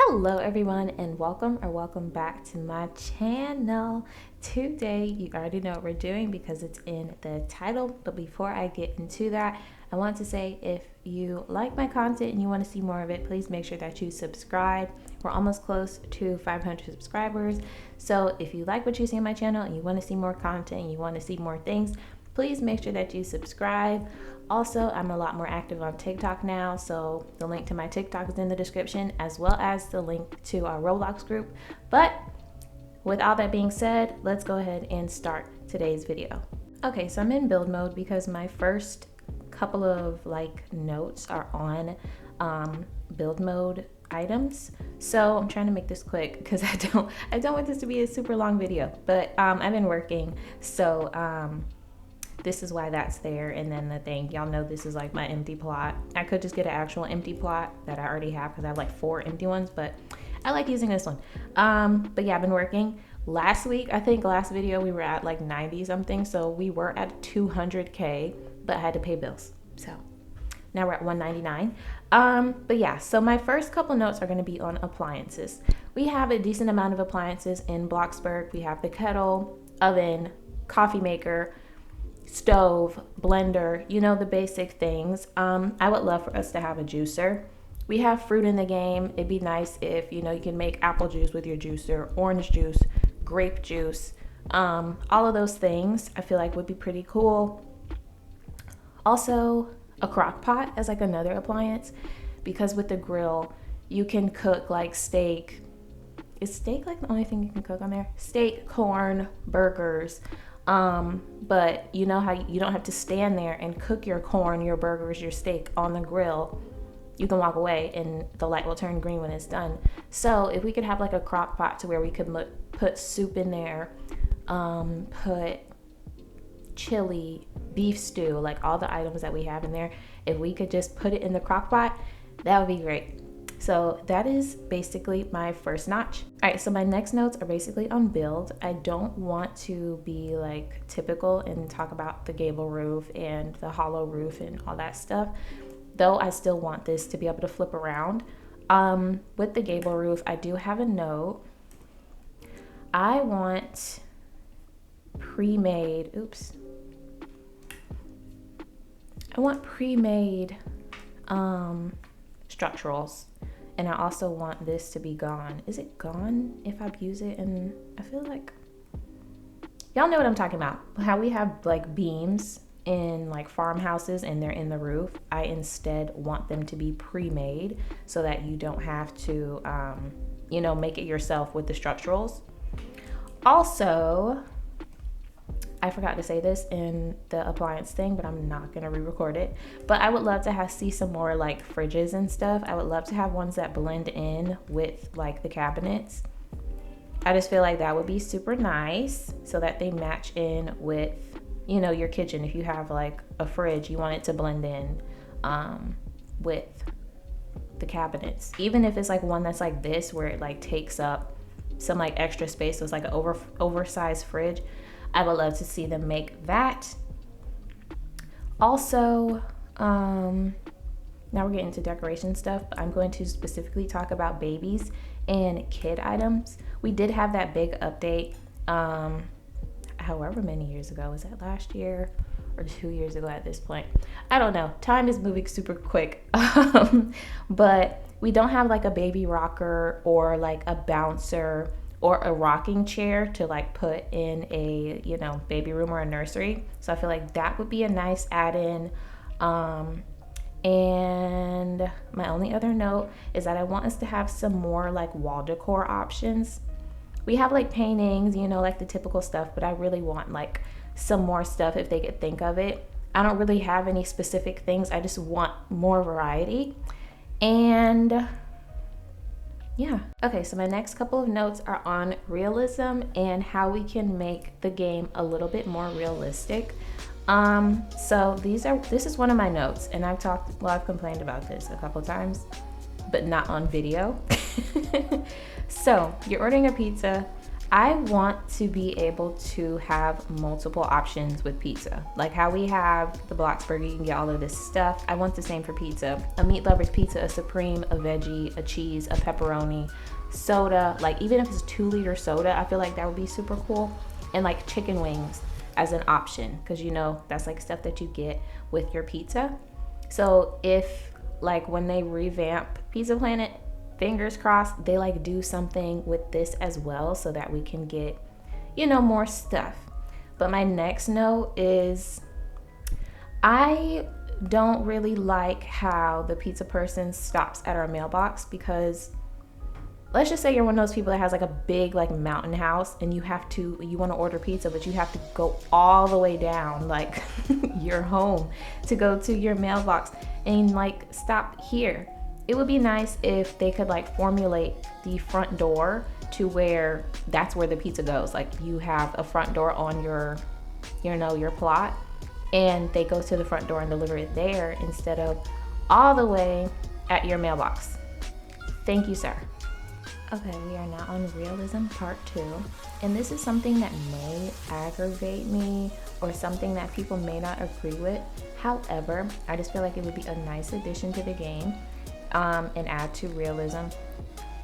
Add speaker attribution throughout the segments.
Speaker 1: Hello everyone, and welcome back to my channel. Today you already know what we're doing because it's in the title, but before I get into that, I want to say if you like my content and you want to see more of it, please make sure that you subscribe. We're almost close to 500 subscribers, so if you like what you see on my channel and you want to see more content and you want to see more things, please make sure that you subscribe. Also, I'm a lot more active on TikTok now, so the link to my TikTok is in the description, as well as the link to our Roblox group. But with all that being said, let's go ahead and start today's video. Okay, so I'm in build mode because my first couple of notes are on build mode items. So I'm trying to make this quick because I don't want this to be a super long video. But I've been working, so this is why that's there. And then the thing, y'all know this is like my empty plot. I could just get an actual empty plot that I already have because I have like 4 empty ones, but I like using this one. But yeah, I've been working. Last week, I think last video, we were at like 90 something. So we were at 200K, but I had to pay bills. So now we're at 199. But yeah, so my first couple notes are going to be on appliances. We have a decent amount of appliances in Bloxburg. We have the kettle, oven, coffee maker, stove, blender, you know, the basic things. I would love for us to have a juicer. We have fruit in the game. It'd be nice if, you know, you can make apple juice with your juicer, orange juice, grape juice, all of those things I feel like would be pretty cool. Also, a crock pot as like another appliance, because with the grill, you can cook like steak. Is steak like the only thing you can cook on there? Steak, corn, burgers. But you know how you don't have to stand there and cook your corn, your burgers, your steak on the grill. You can walk away and the light will turn green when it's done. So if we could have like a crock pot to where we could put soup in there, put chili, beef stew, like all the items that we have in there, if we could just put it in the crock pot, that would be great. So that is basically my first notch. All right, so my next notes are basically on build. I don't want to be like typical and talk about the gable roof and the hollow roof and all that stuff, though I still want this to be able to flip around. With the gable roof, I do have a note. I want pre-made, I want pre-made structurals. And I also want this to be gone. Is it gone if I use it? And I feel like y'all know what I'm talking about. How we have like beams in like farmhouses and they're in the roof. I instead want them to be pre-made so that you don't have to, you know, make it yourself with the structurals. Also, I forgot to say this in the appliance thing, but I'm not gonna re-record it. But I would love to see some more like fridges and stuff. I would love to have ones that blend in with like the cabinets. I just feel like that would be super nice so that they match in with, you know, your kitchen. If you have like a fridge, you want it to blend in with the cabinets. Even if it's like one that's like this, where it like takes up some like extra space, so it's like an oversized fridge. I would love to see them make that. Also, now we're getting into decoration stuff, but I'm going to specifically talk about babies and kid items. We did have that big update, however many years ago. Was that last year or 2 years ago at this point? I don't know. Time is moving super quick. But we don't have like a baby rocker or like a bouncer or a rocking chair to like put in a, you know, baby room or a nursery. So I feel like that would be a nice add-in. And my only other note is that I want us to have some more like wall decor options. We have like paintings, you know, like the typical stuff, but I really want like some more stuff if they could think of it. I don't really have any specific things. I just want more variety. And yeah. Okay, so my next couple of notes are on realism and how we can make the game a little bit more realistic. So this is one of my notes, and I've complained about this a couple times, but not on video. So you're ordering a pizza. I want to be able to have multiple options with pizza. Like how we have the Bloxburg, you can get all of this stuff. I want the same for pizza. A meat lover's pizza, a supreme, a veggie, a cheese, a pepperoni, soda. Like even if it's 2-liter soda, I feel like that would be super cool. And like chicken wings as an option, because you know that's like stuff that you get with your pizza. So if like when they revamp Pizza Planet, fingers crossed, they like do something with this as well so that we can get, you know, more stuff. But my next note is I don't really like how the pizza person stops at our mailbox, because let's just say you're one of those people that has like a big like mountain house and you want to order pizza, but you have to go all the way down like your home to go to your mailbox and like stop here. It would be nice if they could like formulate the front door to where that's where the pizza goes. Like you have a front door on your, you know, your plot, and they go to the front door and deliver it there instead of all the way at your mailbox. Thank you, sir. Okay, we are now on Realism Part 2, and this is something that may aggravate me or something that people may not agree with. However, I just feel like it would be a nice addition to the game and add to realism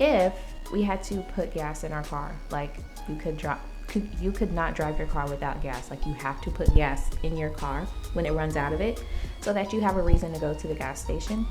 Speaker 1: if we had to put gas in our car. Like you could not drive your car without gas. Like you have to put gas in your car when it runs out of it so that you have a reason to go to the gas station.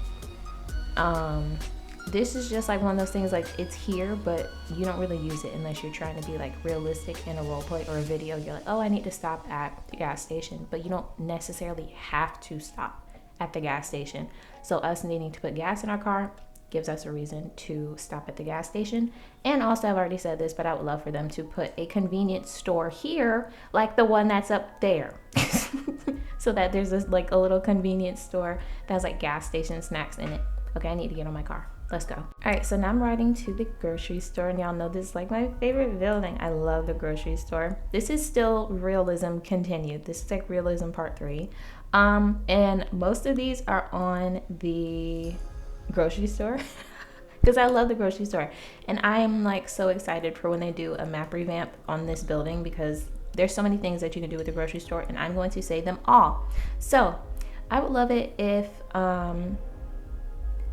Speaker 1: This is just like one of those things, like it's here, but you don't really use it unless you're trying to be like realistic in a role play or a video. You're like, oh, I need to stop at the gas station, but you don't necessarily have to stop at the gas station. So us needing to put gas in our car gives us a reason to stop at the gas station. And also, I've already said this, but I would love for them to put a convenience store here, like the one that's up there. So that there's this like a little convenience store that has like gas station snacks in it. Okay, I need to get on my car. Let's go. All right, so now I'm riding to the grocery store, and y'all know this is like my favorite building. I love the grocery store. This is still Realism continued. This is like Realism Part 3. And most of these are on the grocery store because I love the grocery store. And I am like so excited for when they do a map revamp on this building, because there's so many things that you can do with the grocery store, and I'm going to say them all. So I would love it if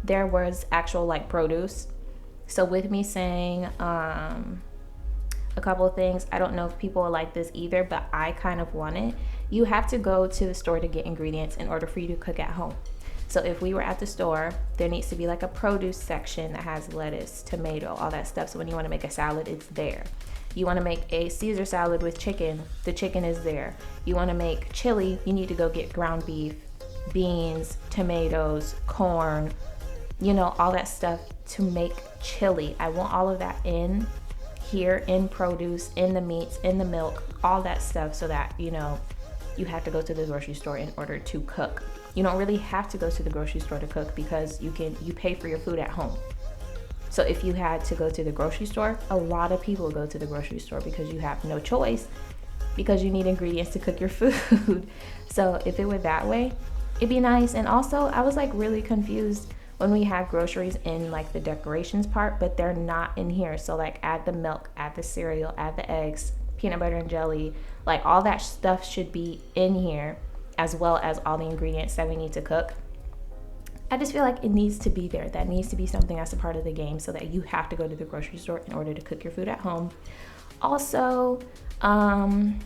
Speaker 1: there was actual like produce. So with me saying a couple of things, I don't know if people will like this either, but I kind of want it. You have to go to the store to get ingredients in order for you to cook at home. So if we were at the store, there needs to be like a produce section that has lettuce, tomato, all that stuff. So when you want to make a salad, it's there. You want to make a Caesar salad with chicken, the chicken is there. You want to make chili, you need to go get ground beef, beans, tomatoes, corn, you know, all that stuff to make chili. I want all of that in here, in produce, in the meats, in the milk, all that stuff, so that, you know, you have to go to the grocery store in order to cook. You don't really have to go to the grocery store to cook, because you pay for your food at home. So if you had to go to the grocery store, a lot of people go to the grocery store because you have no choice, because you need ingredients to cook your food. So if it were that way, it'd be nice. And also, I was like really confused when we have groceries in like the decorations part, but they're not in here. So like add the milk, add the cereal, add the eggs, peanut butter and jelly, like all that stuff should be in here, as well as all the ingredients that we need to cook. I just feel like it needs to be there. That needs to be something that's a part of the game, so that you have to go to the grocery store in order to cook your food at home. Also, I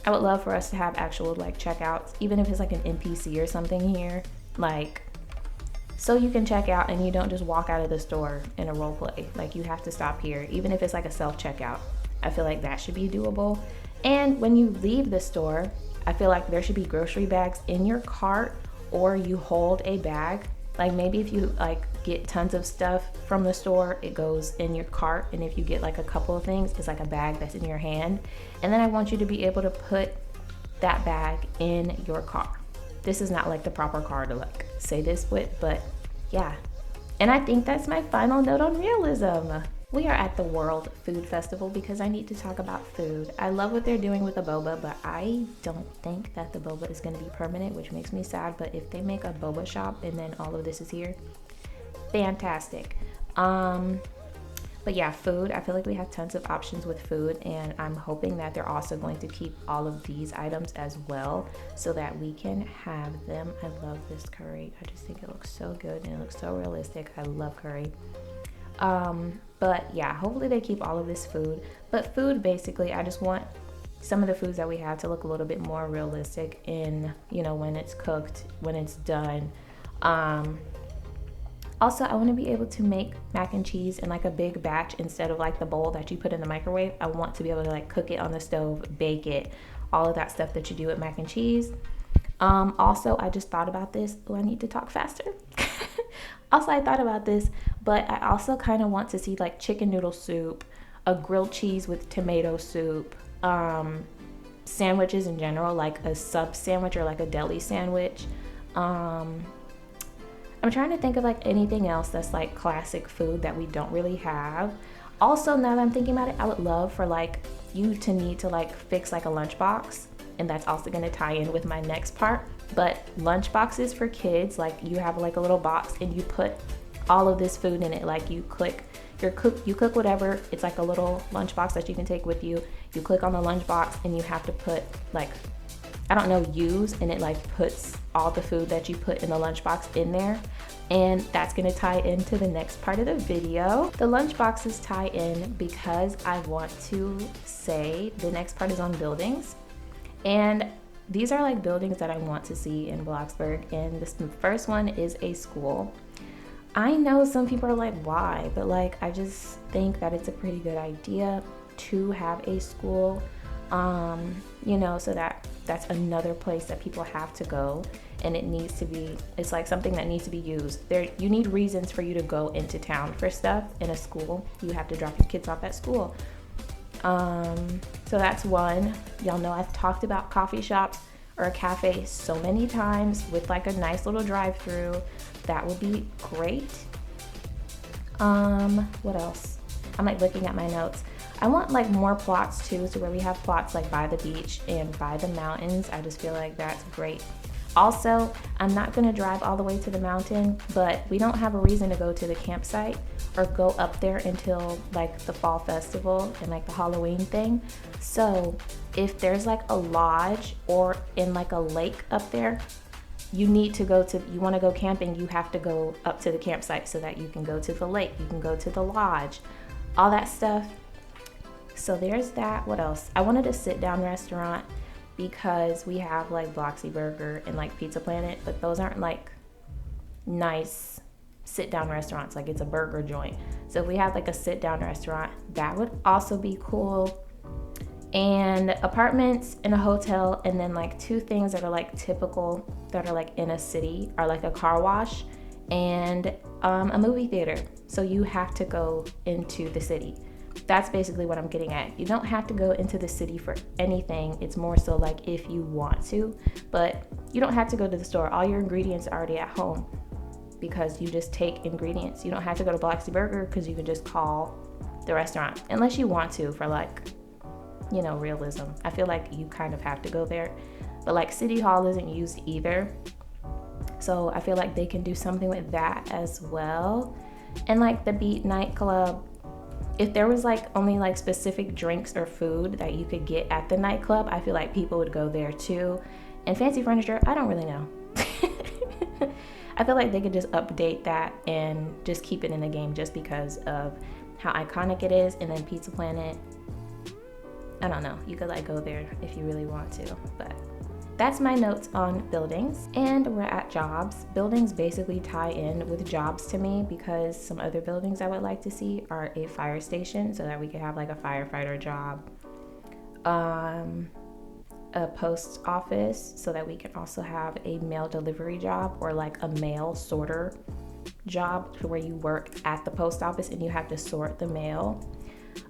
Speaker 1: would love for us to have actual like checkouts, even if it's like an NPC or something here, like so you can check out and you don't just walk out of the store in a role play. Like you have to stop here, even if it's like a self-checkout. I feel like that should be doable. And when you leave the store, I feel like there should be grocery bags in your cart, or you hold a bag. Like maybe if you like get tons of stuff from the store, it goes in your cart. And if you get like a couple of things, it's like a bag that's in your hand. And then I want you to be able to put that bag in your car. This is not like the proper car to like say this with, but yeah. And I think that's my final note on realism. We are at the World Food Festival because I need to talk about food. I love what they're doing with the boba, but I don't think that the boba is going to be permanent, which makes me sad. But if they make a boba shop and then all of this is here, fantastic. But yeah, food, I feel like we have tons of options with food, and I'm hoping that they're also going to keep all of these items as well so that we can have them. I love this curry. I just think it looks so good and it looks so realistic. I love curry. But yeah, hopefully they keep all of this food. But food, basically, I just want some of the foods that we have to look a little bit more realistic in, you know, when it's cooked, when it's done. Also, I want to be able to make mac and cheese in like a big batch instead of like the bowl that you put in the microwave. I want to be able to like cook it on the stove, bake it, all of that stuff that you do with mac and cheese. Also, I just thought about this. Oh, I need to talk faster. Also, I thought about this, but I also kind of want to see like chicken noodle soup, a grilled cheese with tomato soup, sandwiches in general, like a sub sandwich or like a deli sandwich. I'm trying to think of like anything else that's like classic food that we don't really have. Also, now that I'm thinking about it, I would love for like you to need to like fix like a lunchbox, and that's also going to tie in with my next part. But lunchboxes for kids, like you have like a little box and you put all of this food in it. Like you cook whatever. It's like a little lunchbox that you can take with you. You click on the lunchbox and you have to put like, I don't know, use, and it like puts all the food that you put in the lunchbox in there. And that's gonna tie into the next part of the video. The lunchboxes tie in because I want to say the next part is on buildings. And these are like buildings that I want to see in Bloxburg. And this first one is a school. I know some people are like, why? But like, I just think that it's a pretty good idea to have a school, you know, so that's another place that people have to go, and it needs to be, it's like something that needs to be used. You need reasons for you to go into town for stuff. In a school, you have to drop your kids off at school. So that's one. Y'all know I've talked about coffee shops or a cafe so many times with like a nice little drive-through. That would be great. What else? I'm like looking at my notes. I want like more plots too, so where we have plots like by the beach and by the mountains. I just feel like that's great. Also, I'm not gonna drive all the way to the mountain, but we don't have a reason to go to the campsite or go up there until like the fall festival and like the Halloween thing. So if there's like a lodge or in like a lake up there, you want to go camping, you have to go up to the campsite so that you can go to the lake, you can go to the lodge, all that stuff. So there's that. What else? I wanted a sit down restaurant because we have like Bloxy Burger and like Pizza Planet, but those aren't like nice sit down restaurants. Like it's a burger joint. So if we had like a sit down restaurant, that would also be cool. And apartments and a hotel, and then like two things that are like typical that are like in a city are like a car wash and a movie theater. So you have to go into the city. That's basically what I'm getting at. You don't have to go into the city for anything. It's more so like if you want to, but you don't have to go to the store. All your ingredients are already at home because you just take ingredients. You don't have to go to Bloxy Burger because you can just call the restaurant unless you want to for like, you know, Realism. I feel like you kind of have to go there, but like City Hall isn't used either. So I feel like they can do something with that as well. And like the Beat nightclub, if there was like only like specific drinks or food that you could get at the nightclub, I feel like people would go there too. And fancy furniture, I don't really know. I feel like they could just update that and just keep it in the game just because of how iconic it is. And then Pizza Planet, I don't know, you could like go there if you really want to, but that's my notes on buildings. And we're at jobs. Buildings basically tie in with jobs to me because some other buildings I would like to see are a fire station so that we could have like a firefighter job, a post office so that we can also have a mail delivery job or like a mail sorter job where you work at the post office and you have to sort the mail.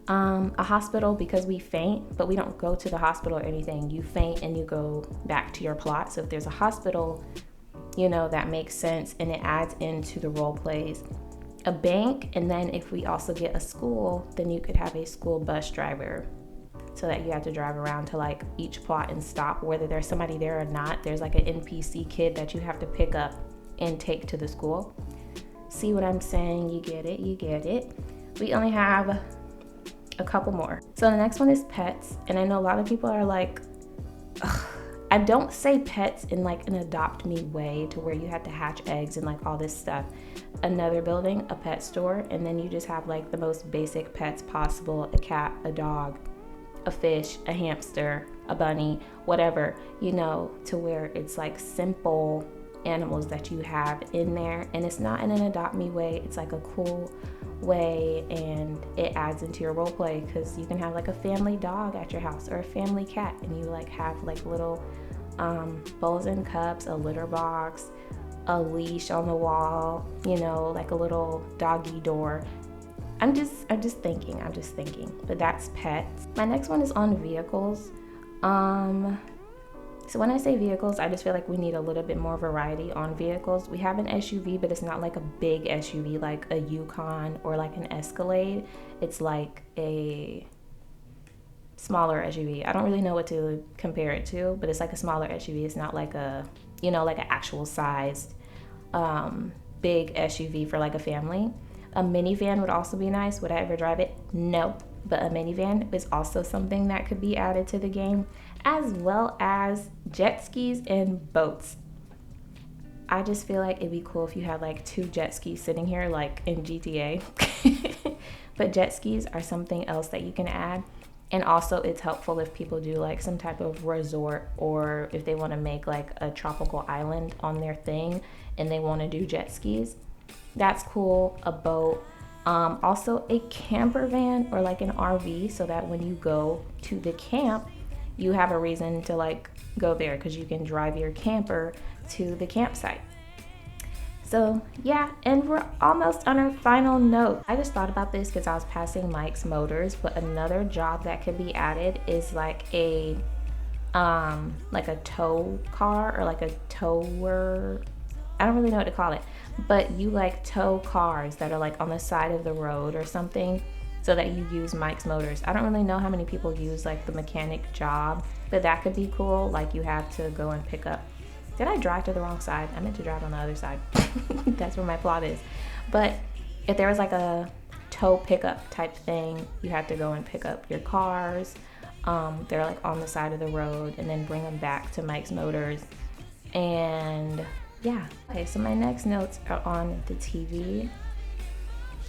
Speaker 1: A hospital because we faint, but we don't go to the hospital or anything. You faint and you go back to your plot. So if there's a hospital, you know, that makes sense and it adds into the role plays. A bank, and then if we also get a school, then you could have a school bus driver so that you have to drive around to like each plot and stop, whether there's somebody there or not. There's like an NPC kid that you have to pick up and take to the school. See what I'm saying? You get it, you get it. we only have a couple more. So the next one is pets, and I know a lot of people are like, ugh. I don't say pets in like an adopt me way to where you have to hatch eggs and like all this stuff. Another building, a pet store, and then you just have like the most basic pets possible: a cat, a dog, a fish, a hamster, a bunny, whatever, you know, to where it's like simple animals that you have in there. And it's not in an adopt me way, it's like a cool way, and it adds into your role play because you can have like a family dog at your house or a family cat, and you like have like little bowls and cups, a litter box, a leash on the wall, you know, like a little doggy door. I'm just thinking, but that's pets. My next one is on vehicles. So when I say vehicles, I just feel like we need a little bit more variety on vehicles. We have an SUV, but it's not like a big SUV like a Yukon or like an Escalade. It's like a smaller SUV. I don't really know what to compare it to, but it's like a smaller SUV. It's not like a, you know, like an actual sized big SUV for like a family. A minivan would also be nice. Would I ever drive it? No. But a minivan is also something that could be added to the game, as well as jet skis and boats. I just feel like it'd be cool if you had like 2 jet skis sitting here like in GTA. But jet skis are something else that you can add. And also it's helpful if people do like some type of resort, or if they want to make like a tropical island on their thing and they want to do jet skis. That's cool. A boat. Also a camper van or like an RV, so that when you go to the camp, you have a reason to like go there because you can drive your camper to the campsite. So yeah, and we're almost on our final note. I just thought about this because I was passing Mike's Motors, but another job that could be added is like a tow car or like a tower. I don't really know what to call it, but you like tow cars that are like on the side of the road or something, so that you use Mike's Motors. I don't really know how many people use like the mechanic job, but that could be cool. Like you have to go and pick up. Did I drive to the wrong side? I meant to drive on the other side. That's where my plot is. But if there was like a tow pickup type thing, you have to go and pick up your cars. They're like on the side of the road, and then bring them back to Mike's Motors. And yeah. Okay, so my next notes are on the TV.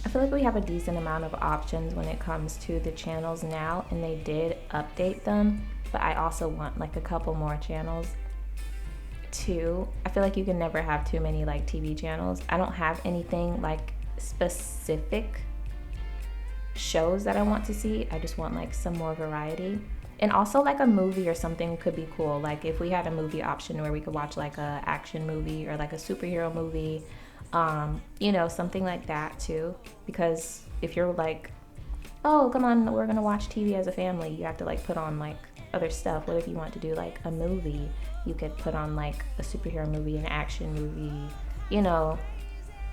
Speaker 1: I feel like we have a decent amount of options when it comes to the channels now, and they did update them, but I also want like a couple more channels too. I feel like you can never have too many like TV channels. I don't have anything like specific shows that I want to see. I just want like some more variety. And also like a movie or something could be cool. Like if we had a movie option where we could watch like a action movie or like a superhero movie, you know, something like that too. Because if you're like, oh, come on, we're gonna watch TV as a family, you have to like put on like other stuff. What if you want to do like a movie? You could put on like a superhero movie, an action movie, you know,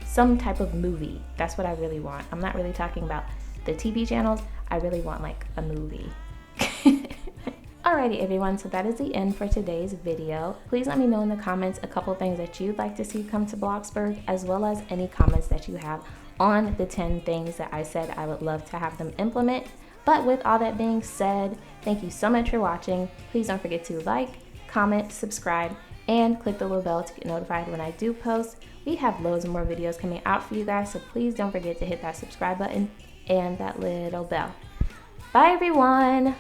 Speaker 1: some type of movie. That's what I really want. I'm not really talking about the TV channels. I really want like a movie. Alrighty everyone, so that is the end for today's video. Please let me know in the comments a couple things that you'd like to see come to Bloxburg, as well as any comments that you have on the 10 things that I said I would love to have them implement. But with all that being said, thank you so much for watching. Please don't forget to like, comment, subscribe, and click the little bell to get notified when I do post. We have loads of more videos coming out for you guys, so please don't forget to hit that subscribe button and that little bell. Bye everyone!